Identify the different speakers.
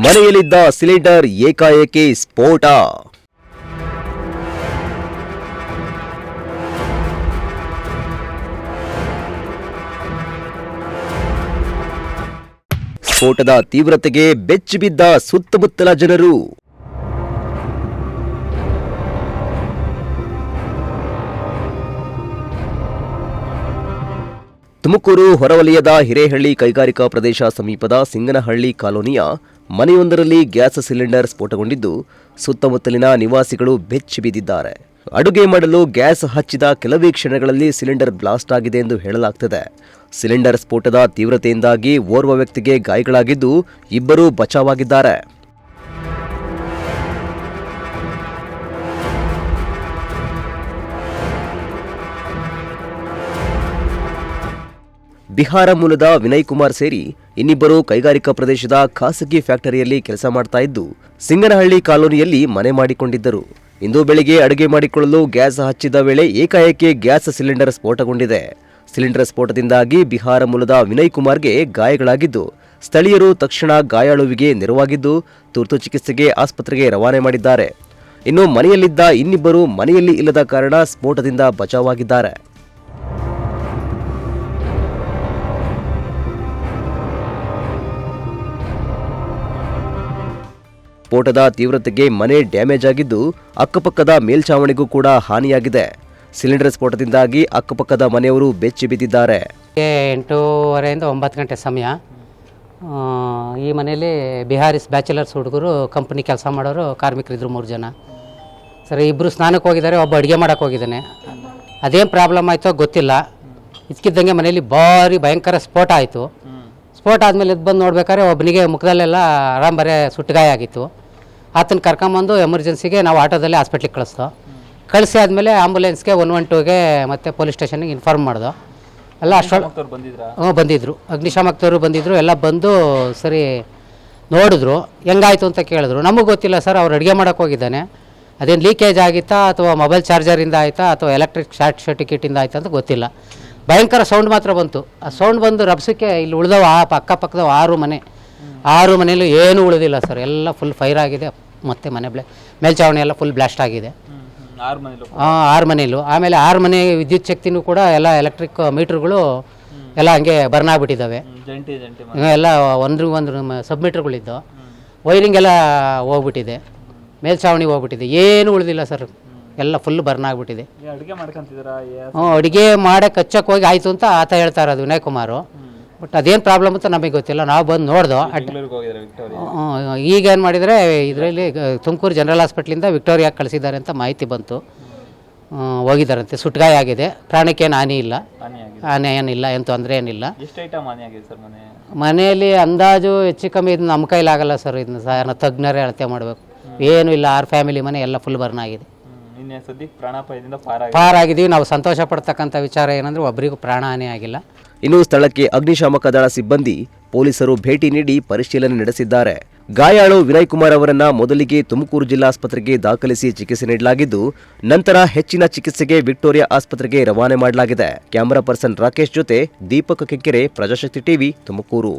Speaker 1: ಮನೆಯಲ್ಲಿದ್ದ ಸಿಲಿಂಡರ್ ಏಕಾಏಕಿ ಸ್ಫೋಟ. ಸ್ಫೋಟದ ತೀವ್ರತೆಗೆ ಬೆಚ್ಚಿಬಿದ್ದ ಸುತ್ತಮುತ್ತಲ ಜನರು. ತುಮಕೂರು ಹೊರವಲಯದ ಹಿರೇಹಳ್ಳಿ ಕೈಗಾರಿಕಾ ಪ್ರದೇಶ ಸಮೀಪದ ಸಿಂಗನಹಳ್ಳಿ ಕಾಲೋನಿಯ ಮನೆಯೊಂದರಲ್ಲಿ ಗ್ಯಾಸ್ ಸಿಲಿಂಡರ್ ಸ್ಫೋಟಗೊಂಡಿದ್ದು ಸುತ್ತಮುತ್ತಲಿನ ನಿವಾಸಿಗಳು ಬೆಚ್ಚಿಬಿದ್ದಿದ್ದಾರೆ. ಅಡುಗೆ ಮಾಡಲು ಗ್ಯಾಸ್ ಹಚ್ಚಿದ ಕೆಲವೇ ಕ್ಷಣಗಳಲ್ಲಿ ಸಿಲಿಂಡರ್ ಬ್ಲಾಸ್ಟ್ ಆಗಿದೆ ಎಂದು ಹೇಳಲಾಗುತ್ತದೆ. ಸಿಲಿಂಡರ್ ಸ್ಫೋಟದ ತೀವ್ರತೆಯಿಂದಾಗಿ ಓರ್ವ ವ್ಯಕ್ತಿಗೆ ಗಾಯಗಳಾಗಿದ್ದು ಇಬ್ಬರು ಬಚಾವಾಗಿದ್ದಾರೆ. ಬಿಹಾರ ಮೂಲದ ವಿನಯ್ ಕುಮಾರ್ ಸೇರಿ ಇನ್ನಿಬ್ಬರು ಕೈಗಾರಿಕಾ ಪ್ರದೇಶದ ಖಾಸಗಿ ಫ್ಯಾಕ್ಟರಿಯಲ್ಲಿ ಕೆಲಸ ಮಾಡ್ತಾ ಇದ್ದು ಸಿಂಗನಹಳ್ಳಿ ಕಾಲೋನಿಯಲ್ಲಿ ಮನೆ ಮಾಡಿಕೊಂಡಿದ್ದರು. ಇಂದು ಬೆಳಿಗ್ಗೆ ಅಡುಗೆ ಮಾಡಿಕೊಳ್ಳಲು ಗ್ಯಾಸ್ ಹಚ್ಚಿದ ವೇಳೆ ಏಕಾಏಕಿ ಗ್ಯಾಸ್ ಸಿಲಿಂಡರ್ ಸ್ಫೋಟಗೊಂಡಿದೆ. ಸಿಲಿಂಡರ್ ಸ್ಫೋಟದಿಂದಾಗಿ ಬಿಹಾರ ಮೂಲದ ವಿನಯ್ ಕುಮಾರ್ಗೆ ಗಾಯಗಳಾಗಿದ್ದು ಸ್ಥಳೀಯರು ತಕ್ಷಣ ಗಾಯಾಳುವಿಗೆ ನೆರವಾಗಿದ್ದು ತುರ್ತು ಚಿಕಿತ್ಸೆಗೆ ಆಸ್ಪತ್ರೆಗೆ ರವಾನೆ ಮಾಡಿದ್ದಾರೆ. ಇನ್ನು ಮನೆಯಲ್ಲಿದ್ದ ಇನ್ನಿಬ್ಬರು ಮನೆಯಲ್ಲಿ ಇಲ್ಲದ ಕಾರಣ ಸ್ಫೋಟದಿಂದ ಬಚಾವಾಗಿದ್ದಾರೆ. ಸ್ಫೋಟದ ತೀವ್ರತೆಗೆ ಮನೆ ಡ್ಯಾಮೇಜ್ ಆಗಿದ್ದು ಅಕ್ಕಪಕ್ಕದ ಮೇಲ್ಛಾವಣಿಗೂ ಕೂಡ ಹಾನಿಯಾಗಿದೆ. ಸಿಲಿಂಡರ್ ಸ್ಫೋಟದಿಂದಾಗಿ ಅಕ್ಕಪಕ್ಕದ ಮನೆಯವರು ಬೆಚ್ಚಿ ಬಿದ್ದಿದ್ದಾರೆ.
Speaker 2: 8:30 9 ಗಂಟೆ ಸಮಯ. ಈ ಮನೆಯಲ್ಲಿ ಬಿಹಾರಿಸ್ ಬ್ಯಾಚುಲರ್ಸ್ ಹುಡುಗರು ಕಂಪ್ನಿ ಕೆಲಸ ಮಾಡೋರು ಕಾರ್ಮಿಕರಿದ್ರು 3 ಜನ. ಸರಿ, ಇಬ್ಬರು ಸ್ನಾನಕ್ಕೆ ಹೋಗಿದ್ದಾರೆ, ಒಬ್ಬ ಅಡುಗೆ ಮಾಡೋಕ್ಕೆ ಹೋಗಿದ್ದಾನೆ. ಅದೇನು ಪ್ರಾಬ್ಲಮ್ ಆಯಿತೋ ಗೊತ್ತಿಲ್ಲ. ಇದಕ್ಕಿದ್ದಂಗೆ ಮನೆಯಲ್ಲಿ ಭಾರಿ ಭಯಂಕರ ಸ್ಫೋಟ ಆಯಿತು. ಸ್ಫೋಟ ಆದಮೇಲೆ ಇದು ಬಂದು ನೋಡ್ಬೇಕಾದ್ರೆ ಒಬ್ಬನಿಗೆ ಮುಖದಲ್ಲೆಲ್ಲ ಆರಾಂಬರೆ ಸುಟ್ಟಗಾಯ ಆಗಿತ್ತು. ಆತನ ಕರ್ಕೊಂಬಂದು ಎಮರ್ಜೆನ್ಸಿಗೆ ನಾವು ಆಟೋದಲ್ಲಿ ಹಾಸ್ಪಿಟ್ಲಿಗೆ ಕಳಿಸಿ ಆದಮೇಲೆ ಆಂಬುಲೆನ್ಸ್ಗೆ 112ಗೆ ಮತ್ತು ಪೊಲೀಸ್ ಸ್ಟೇಷನ್ಗೆ ಇನ್ಫಾರ್ಮ್ ಮಾಡ್ದು. ಎಲ್ಲ ಬಂದಿದ್ದರು, ಅಗ್ನಿಶಾಮಕದವರು ಬಂದಿದ್ದರು. ಎಲ್ಲ ಬಂದು ಸರಿ ನೋಡಿದ್ರು, ಹೆಂಗಾಯಿತು ಅಂತ ಕೇಳಿದ್ರು. ನಮಗೆ ಗೊತ್ತಿಲ್ಲ ಸರ್, ಅವ್ರು ಅಡುಗೆ ಮಾಡೋಕ್ಕೆ ಹೋಗಿದ್ದಾನೆ, ಅದೇನು ಲೀಕೇಜ್ ಆಗಿತ್ತಾ ಅಥವಾ ಮೊಬೈಲ್ ಚಾರ್ಜರಿಂದ ಆಯಿತಾ ಅಥವಾ ಎಲೆಕ್ಟ್ರಿಕ್ ಶಾರ್ಟ್ ಸರ್ಟಿಫಿಕೇಟಿಂದ ಆಯಿತಾ ಅಂತ ಗೊತ್ತಿಲ್ಲ. ಭಯಂಕರ ಸೌಂಡ್ ಮಾತ್ರ ಬಂತು. ಆ ಸೌಂಡ್ ಬಂದು ರಭಸಕ್ಕೆ ಇಲ್ಲಿ ಉಳಿದವು ಅಕ್ಕಪಕ್ಕದ 6 ಮನೆಯಲ್ಲೂ ಏನೂ ಉಳಿದಿಲ್ಲ ಸರ್. ಎಲ್ಲ ಫುಲ್ ಫೈರ್ ಆಗಿದೆ. ಮತ್ತು ಮನೆ ಮೇಲ್ಛಾವಣಿ ಎಲ್ಲ ಫುಲ್ ಬ್ಲಾಸ್ಟ್ ಆಗಿದೆ. 6 ಮನೆಯಲ್ಲೂ. ಆಮೇಲೆ 6 ಮನೆ ವಿದ್ಯುತ್ ಶಕ್ತಿನೂ ಕೂಡ ಎಲ್ಲ ಎಲೆಕ್ಟ್ರಿಕ್ ಮೀಟ್ರ್ಗಳು ಎಲ್ಲ ಹಂಗೆ ಬರ್ನ್ ಆಗಿಬಿಟ್ಟಿದ್ದಾವೆ. ಎಲ್ಲ ಒಂದು ಸಬ್ಮೀಟ್ರ್ಗಳಿದ್ದು ವೈರಿಂಗ್ ಎಲ್ಲ ಹೋಗ್ಬಿಟ್ಟಿದೆ, ಮೇಲ್ಛಾವಣಿ ಹೋಗ್ಬಿಟ್ಟಿದೆ, ಏನೂ ಉಳಿದಿಲ್ಲ ಸರ್. ಎಲ್ಲ ಫುಲ್ ಬರ್ನ್ ಆಗಿಬಿಟ್ಟಿದೆ. ಅಡುಗೆ ಮಾಡಕ್ಕೆ ಹಚ್ಚಕ್ಕೆ ಹೋಗಿ ಆಯಿತು ಅಂತ ಆತ ಹೇಳ್ತಾ ಇರೋದು ವಿನಯ್ ಕುಮಾರು. ಬಟ್ ಅದೇನು ಪ್ರಾಬ್ಲಮ್ ಅಂತ ನಮಗೆ ಗೊತ್ತಿಲ್ಲ. ನಾವು ಬಂದು ನೋಡ್ದು. ಈಗ ಏನು ಮಾಡಿದರೆ ಇದರಲ್ಲಿ ತುಮಕೂರು ಜನರಲ್ ಹಾಸ್ಪಿಟ್ಲಿಂದ ವಿಕ್ಟೋರಿಯಾಗೆ ಕಳಿಸಿದ್ದಾರೆ ಅಂತ ಮಾಹಿತಿ ಬಂತು. ಹೋಗಿದ್ದಾರಂತೆ. ಸುಟ್ಟಗಾಯ ಆಗಿದೆ, ಪ್ರಾಣಕ್ಕೇನು ಹಾನಿ ಇಲ್ಲ, ಹಾನಿ ಏನಿಲ್ಲ, ಏನು ತೊಂದರೆ ಏನಿಲ್ಲ. ಮನೆಯಲ್ಲಿ ಅಂದಾಜು ಹೆಚ್ಚು ಕಮ್ಮಿ ಇದು ನಮ್ಮ ಕೈಲಾಗಲ್ಲ ಸರ್. ಇದನ್ನ ತಜ್ಞರೇ ಅಳತೆ ಮಾಡಬೇಕು. ಏನೂ ಇಲ್ಲ, 6 ಫ್ಯಾಮಿಲಿ ಮನೆ ಎಲ್ಲ ಫುಲ್ ಬರ್ನ್ ಆಗಿದೆ. ಪಾರಾಗಿದ್ದೀವಿ. ನಾವು ಸಂತೋಷ ಪಡ್ತಕ್ಕಂಥ ವಿಚಾರ ಏನಂದ್ರೆ ಒಬ್ಬರಿಗೂ ಪ್ರಾಣ ಹಾನಿ ಆಗಿಲ್ಲ.
Speaker 1: ಇನ್ನು ಸ್ಥಳಕ್ಕೆ ಅಗ್ನಿಶಾಮಕ ದಳ ಸಿಬ್ಬಂದಿ, ಪೊಲೀಸರು ಭೇಟಿ ನೀಡಿ ಪರಿಶೀಲನೆ ನಡೆಸಿದ್ದಾರೆ. ಗಾಯಾಳು ವಿನಯ್ ಕುಮಾರ್ ಅವರನ್ನ ಮೊದಲಿಗೆ ತುಮಕೂರು ಜಿಲ್ಲಾಸ್ಪತ್ರೆಗೆ ದಾಖಲಿಸಿ ಚಿಕಿತ್ಸೆ ನೀಡಲಾಗಿದ್ದು ನಂತರ ಹೆಚ್ಚಿನ ಚಿಕಿತ್ಸೆಗೆ ವಿಕ್ಟೋರಿಯಾ ಆಸ್ಪತ್ರೆಗೆ ರವಾನೆ ಮಾಡಲಾಗಿದೆ. ಕ್ಯಾಮರಾ ಪರ್ಸನ್ ರಾಕೇಶ್ ಜೊತೆ ದೀಪಕ್ ಕೆಕ್ಕೆರೆ, ಪ್ರಜಾಶಕ್ತಿ ಟಿವಿ, ತುಮಕೂರು.